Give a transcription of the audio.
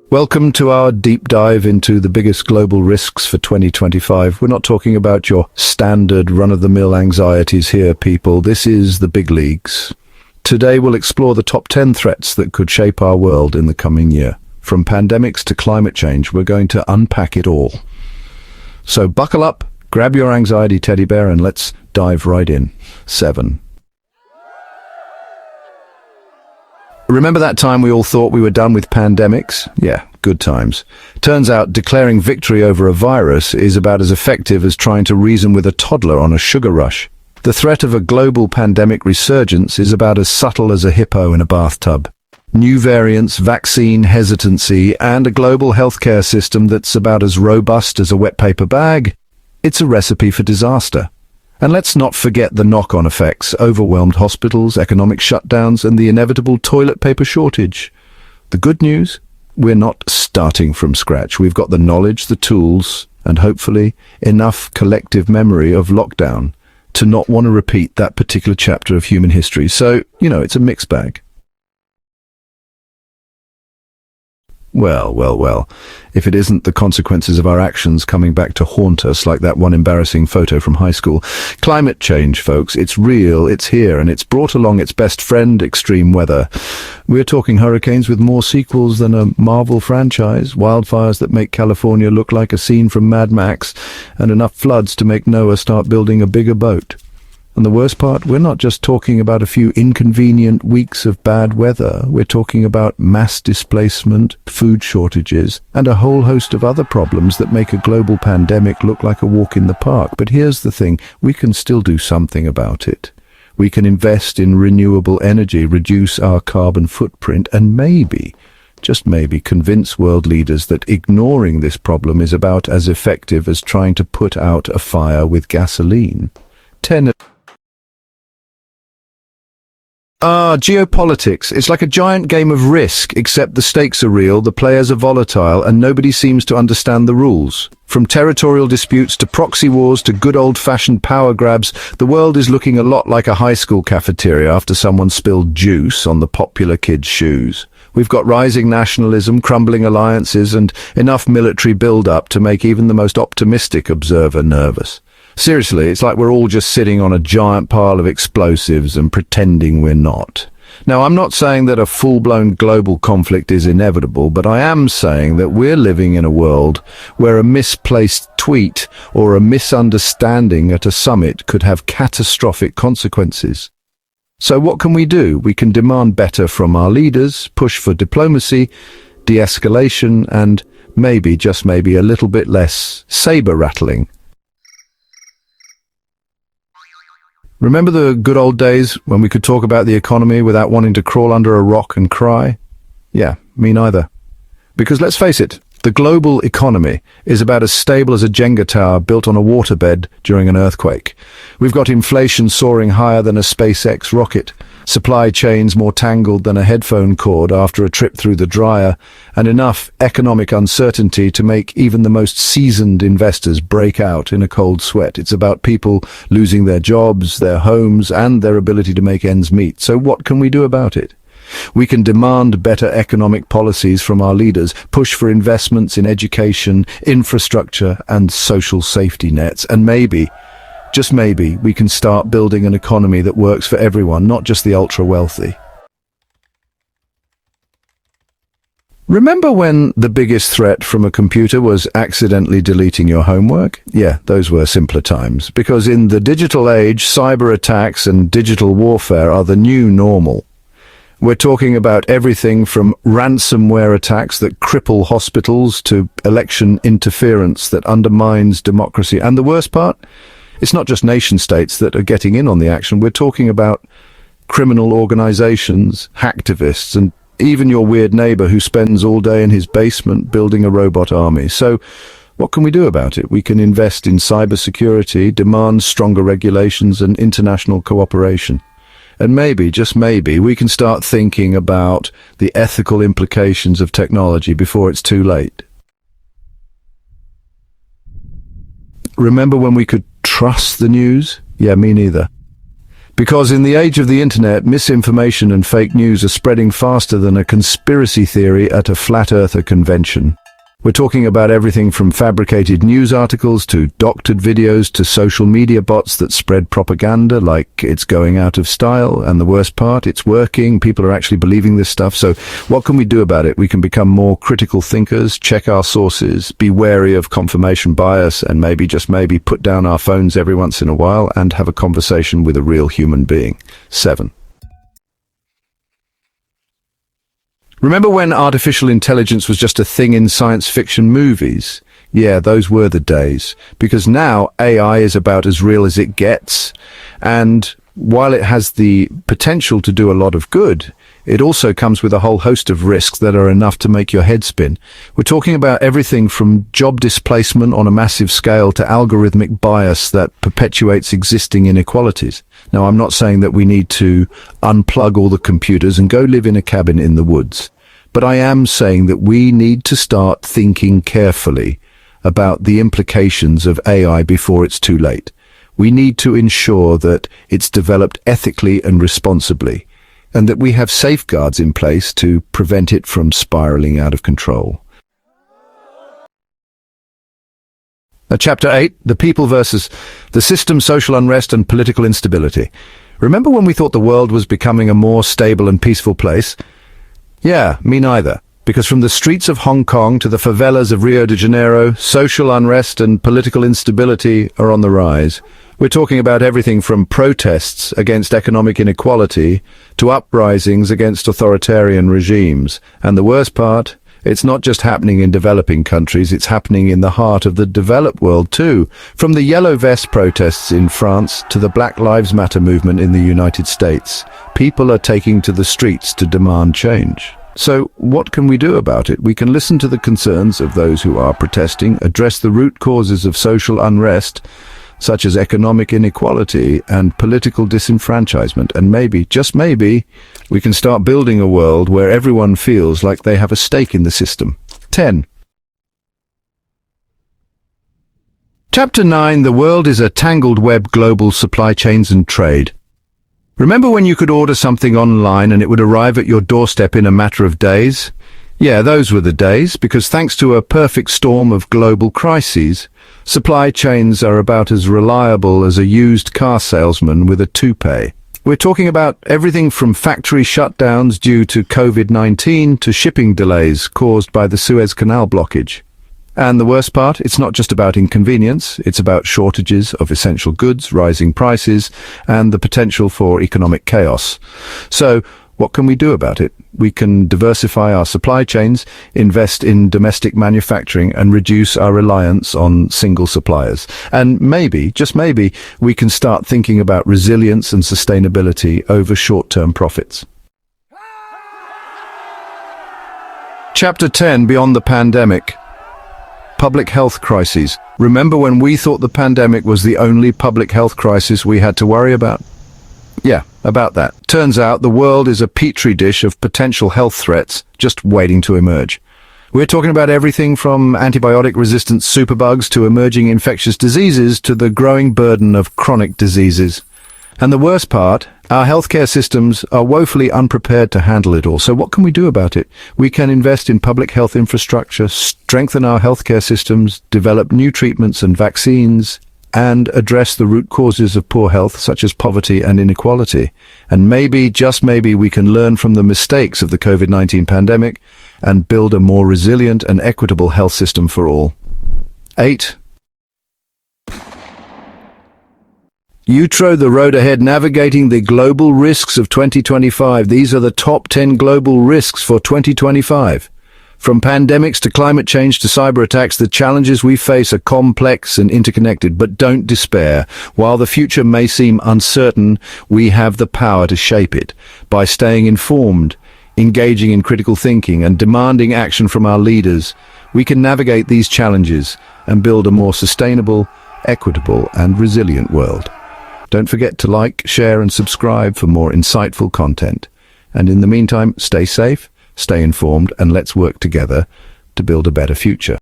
Welcome to our deep dive into the biggest global risks for 2025. We're not talking about your standard run-of-the-mill anxieties here, people. This is the big leagues. Today we'll explore the top 10 threats that could shape our world in the coming year. From pandemics to climate change, we're going to unpack it all. So buckle up, grab your anxiety teddy bear, and let's dive right in. 7. Remember that time we all thought we were done with pandemics? Yeah, good times. Turns out declaring victory over a virus is about as effective as trying to reason with a toddler on a sugar rush. The threat of a global pandemic resurgence is about as subtle as a hippo in a bathtub. New variants, vaccine hesitancy, and a global healthcare system that's about as robust as a wet paper bag. It's a recipe for disaster. And let's not forget the knock-on effects: overwhelmed hospitals, economic shutdowns, and the inevitable toilet paper shortage. The good news? We're not starting from scratch. We've got the knowledge, the tools, and hopefully enough collective memory of lockdown to not want to repeat that particular chapter of human history. So, it's a mixed bag. Well, if it isn't the consequences of our actions coming back to haunt us like that one embarrassing photo from high school. Climate change, folks, it's real, it's here, and it's brought along its best friend, extreme weather. We're talking hurricanes with more sequels than a Marvel franchise, wildfires that make California look like a scene from Mad Max, and enough floods to make Noah start building a bigger boat. And the worst part, we're not just talking about a few inconvenient weeks of bad weather. We're talking about mass displacement, food shortages, and a whole host of other problems that make a global pandemic look like a walk in the park. But here's the thing, we can still do something about it. We can invest in renewable energy, reduce our carbon footprint, and maybe, just maybe, convince world leaders that ignoring this problem is about as effective as trying to put out a fire with gasoline. Geopolitics. It's like a giant game of Risk, except the stakes are real, the players are volatile, and nobody seems to understand the rules. From territorial disputes to proxy wars to good old-fashioned power grabs, the world is looking a lot like a high school cafeteria after someone spilled juice on the popular kids' shoes. We've got rising nationalism, crumbling alliances, and enough military build-up to make even the most optimistic observer nervous. Seriously, it's like we're all just sitting on a giant pile of explosives and pretending we're not. Now, I'm not saying that a full-blown global conflict is inevitable, but I am saying that we're living in a world where a misplaced tweet or a misunderstanding at a summit could have catastrophic consequences. So what can we do? We can demand better from our leaders, push for diplomacy, de-escalation, and maybe, just maybe, a little bit less saber-rattling. Remember the good old days when we could talk about the economy without wanting to crawl under a rock and cry? Yeah, me neither. Because let's face it, the global economy is about as stable as a Jenga tower built on a waterbed during an earthquake. We've got inflation soaring higher than a SpaceX rocket, supply chains more tangled than a headphone cord after a trip through the dryer, and enough economic uncertainty to make even the most seasoned investors break out in a cold sweat. It's about people losing their jobs, their homes, and their ability to make ends meet. So what can we do about it? We can demand better economic policies from our leaders, push for investments in education, infrastructure, and social safety nets, and maybe, just maybe, we can start building an economy that works for everyone, not just the ultra-wealthy. Remember when the biggest threat from a computer was accidentally deleting your homework? Yeah, those were simpler times, because in the digital age, cyber attacks and digital warfare are the new normal. We're talking about everything from ransomware attacks that cripple hospitals to election interference that undermines democracy. And the worst part? It's not just nation-states that are getting in on the action. We're talking about criminal organizations, hacktivists, and even your weird neighbor who spends all day in his basement building a robot army. So what can we do about it? We can invest in cybersecurity, demand stronger regulations and international cooperation. And maybe, just maybe, we can start thinking about the ethical implications of technology before it's too late. Remember when we could trust the news? Yeah, me neither. Because in the age of the internet, misinformation and fake news are spreading faster than a conspiracy theory at a flat earther convention. We're talking about everything from fabricated news articles to doctored videos to social media bots that spread propaganda like it's going out of style, and the worst part, it's working. People are actually believing this stuff. So what can we do about it? We can become more critical thinkers, check our sources, be wary of confirmation bias, and maybe, just maybe, put down our phones every once in a while and have a conversation with a real human being. 7. Remember when artificial intelligence was just a thing in science fiction movies? Yeah, those were the days. Because now AI is about as real as it gets. And while it has the potential to do a lot of good, it also comes with a whole host of risks that are enough to make your head spin. We're talking about everything from job displacement on a massive scale to algorithmic bias that perpetuates existing inequalities. Now, I'm not saying that we need to unplug all the computers and go live in a cabin in the woods, but I am saying that we need to start thinking carefully about the implications of AI before it's too late. We need to ensure that it's developed ethically and responsibly, and that we have safeguards in place to prevent it from spiraling out of control. Chapter 8, The People versus the System, Social Unrest and Political Instability. Remember when we thought the world was becoming a more stable and peaceful place? Yeah, me neither. Because from the streets of Hong Kong to the favelas of Rio de Janeiro, social unrest and political instability are on the rise. We're talking about everything from protests against economic inequality to uprisings against authoritarian regimes. And the worst part, it's not just happening in developing countries, it's happening in the heart of the developed world too. From the Yellow Vest protests in France to the Black Lives Matter movement in the United States, people are taking to the streets to demand change. So what can we do about it? We can listen to the concerns of those who are protesting, address the root causes of social unrest, such as economic inequality and political disenfranchisement, and maybe, just maybe, we can start building a world where everyone feels like they have a stake in the system. 10. Chapter 9, The World is a Tangled Web, Global Supply Chains and Trade. Remember when you could order something online and it would arrive at your doorstep in a matter of days? Yeah, those were the days, because thanks to a perfect storm of global crises, supply chains are about as reliable as a used car salesman with a toupee. We're talking about everything from factory shutdowns due to COVID-19 to shipping delays caused by the Suez Canal blockage. And the worst part, it's not just about inconvenience, it's about shortages of essential goods, rising prices, and the potential for economic chaos. So, what can we do about it? We can diversify our supply chains, invest in domestic manufacturing, and reduce our reliance on single suppliers. And maybe, just maybe, we can start thinking about resilience and sustainability over short-term profits. Chapter 10, Beyond the Pandemic. Public health crises. Remember when we thought the pandemic was the only public health crisis we had to worry about? Yeah, about that. Turns out the world is a petri dish of potential health threats just waiting to emerge. We're talking about everything from antibiotic-resistant superbugs to emerging infectious diseases to the growing burden of chronic diseases. And the worst part, our healthcare systems are woefully unprepared to handle it all. So what can we do about it? We can invest in public health infrastructure, strengthen our healthcare systems, develop new treatments and vaccines, and address the root causes of poor health, such as poverty and inequality. And maybe, just maybe, we can learn from the mistakes of the COVID-19 pandemic and build a more resilient and equitable health system for all. 8. The road ahead, navigating the global risks of 2025. These are the top 10 global risks for 2025. From pandemics to climate change to cyber attacks, the challenges we face are complex and interconnected, but don't despair. While the future may seem uncertain, we have the power to shape it. By staying informed, engaging in critical thinking, and demanding action from our leaders, we can navigate these challenges and build a more sustainable, equitable, and resilient world. Don't forget to like, share, and subscribe for more insightful content. And in the meantime, stay safe, stay informed, and let's work together to build a better future.